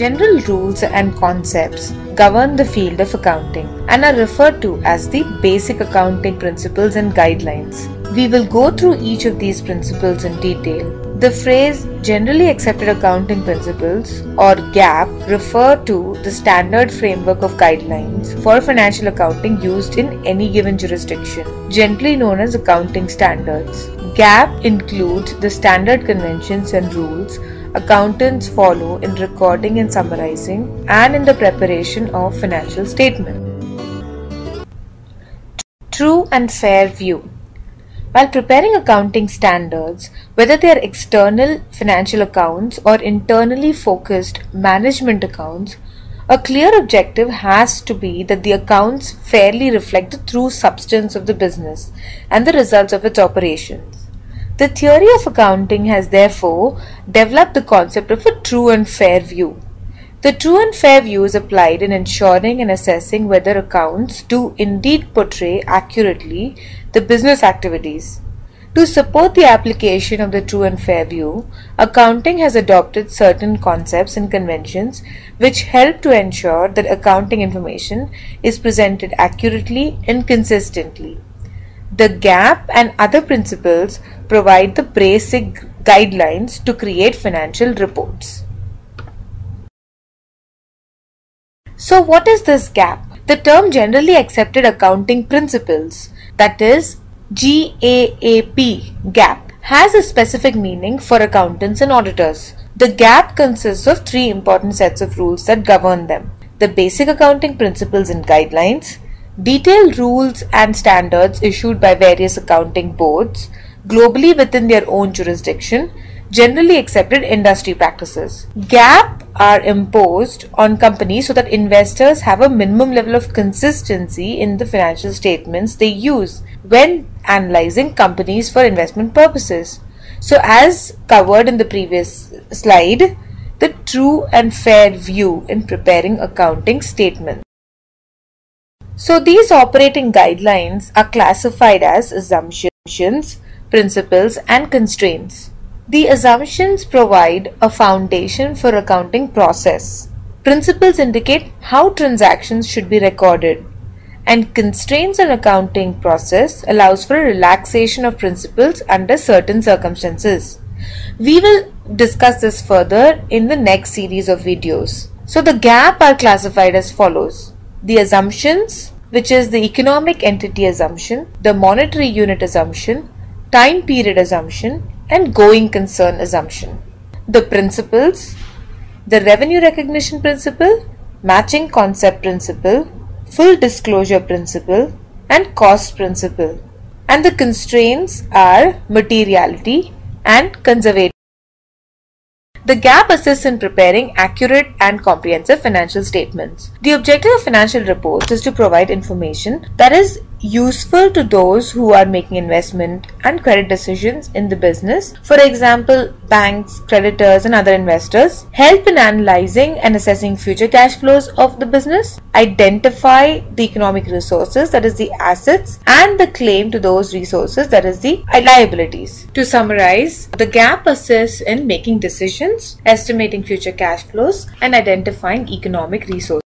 General rules and concepts govern the field of accounting and are referred to as the basic accounting principles and guidelines. We will go through each of these principles in detail. The phrase Generally Accepted Accounting Principles or GAAP refer to the standard framework of guidelines for financial accounting used in any given jurisdiction, generally known as accounting standards. GAAP includes the standard conventions and rules accountants follow in recording and summarizing and in the preparation of financial statements. True and fair view. While preparing accounting standards, whether they are external financial accounts or internally focused management accounts, a clear objective has to be that the accounts fairly reflect the true substance of the business and the results of its operations. The theory of accounting has therefore developed the concept of a true and fair view. The true and fair view is applied in ensuring and assessing whether accounts do indeed portray accurately the business activities. To support the application of the true and fair view, accounting has adopted certain concepts and conventions which help to ensure that accounting information is presented accurately and consistently. The GAAP and other principles provide the basic guidelines to create financial reports. So what is this GAAP? The term Generally Accepted Accounting Principles, that is GAAP, has a specific meaning for accountants and auditors. The GAAP consists of three important sets of rules that govern them: the basic accounting principles and guidelines, detailed rules and standards issued by various accounting boards globally within their own jurisdiction, generally accepted industry practices. GAAP are imposed on companies so that investors have a minimum level of consistency in the financial statements they use when analyzing companies for investment purposes. So as covered in the previous slide, the true and fair view in preparing accounting statements. So these operating guidelines are classified as assumptions, principles, and constraints. The assumptions provide a foundation for accounting process. Principles indicate how transactions should be recorded, and constraints on accounting process allows for a relaxation of principles under certain circumstances. We will discuss this further in the next series of videos. So the GAAP are classified as follows: the assumptions, which is the economic entity assumption, the monetary unit assumption, time period assumption, and going concern assumption. The principles: the revenue recognition principle, matching concept principle, full disclosure principle, and cost principle. And the constraints are materiality and conservative. The GAAP assists in preparing accurate and comprehensive financial statements. The objective of financial reports is to provide information that is useful to those who are making investment and credit decisions in the business. For example, banks, creditors, and other investors help in analyzing and assessing future cash flows of the business, identify the economic resources, that is the assets, and the claim to those resources, that is the liabilities. To summarize, the GAAP assists in making decisions, estimating future cash flows, and identifying economic resources.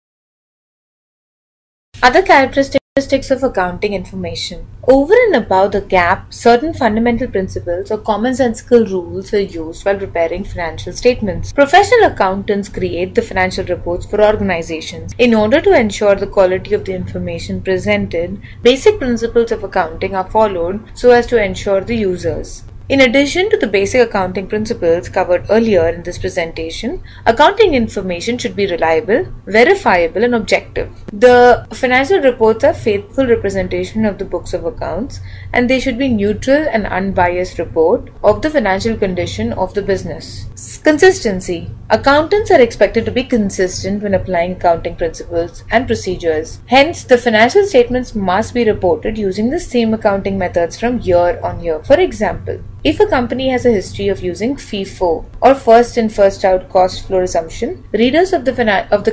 Other characteristics of accounting information. Over and above the GAAP, certain fundamental principles or commonsensical rules are used while preparing financial statements. Professional accountants create the financial reports for organizations. In order to ensure the quality of the information presented, basic principles of accounting are followed so as to ensure the users. In addition to the basic accounting principles covered earlier in this presentation, accounting information should be reliable, verifiable, and objective. The financial reports are faithful representation of the books of accounts, and they should be neutral and unbiased report of the financial condition of the business. Consistency. Accountants are expected to be consistent when applying accounting principles and procedures. Hence, the financial statements must be reported using the same accounting methods from year on year. For example, If a company has a history of using FIFO or first in first out cost flow assumption, readers of the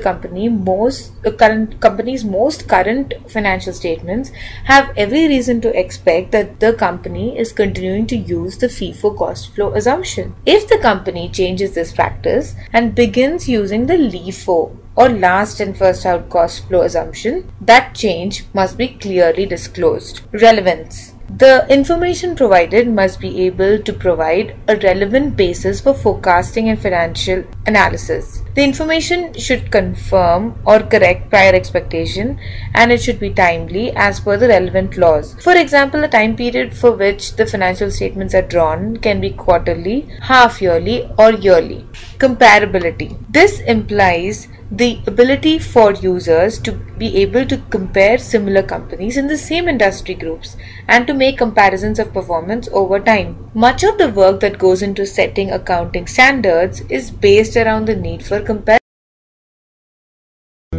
company's most current financial statements have every reason to expect that the company is continuing to use the FIFO cost flow assumption. If the company changes this practice and begins using the LIFO or last in first out cost flow assumption, that change must be clearly disclosed. Relevance. The information provided must be able to provide a relevant basis for forecasting and financial analysis. The information should confirm or correct prior expectation, and it should be timely as per the relevant laws. For example, the time period for which the financial statements are drawn can be quarterly, half-yearly, or yearly. Comparability. This implies the ability for users to be able to compare similar companies in the same industry groups and to make comparisons of performance over time. Much of the work that goes into setting accounting standards is based around the need for comparison.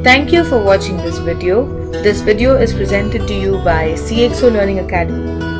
Thank you for watching this video. This video is presented to you by CXO Learning Academy.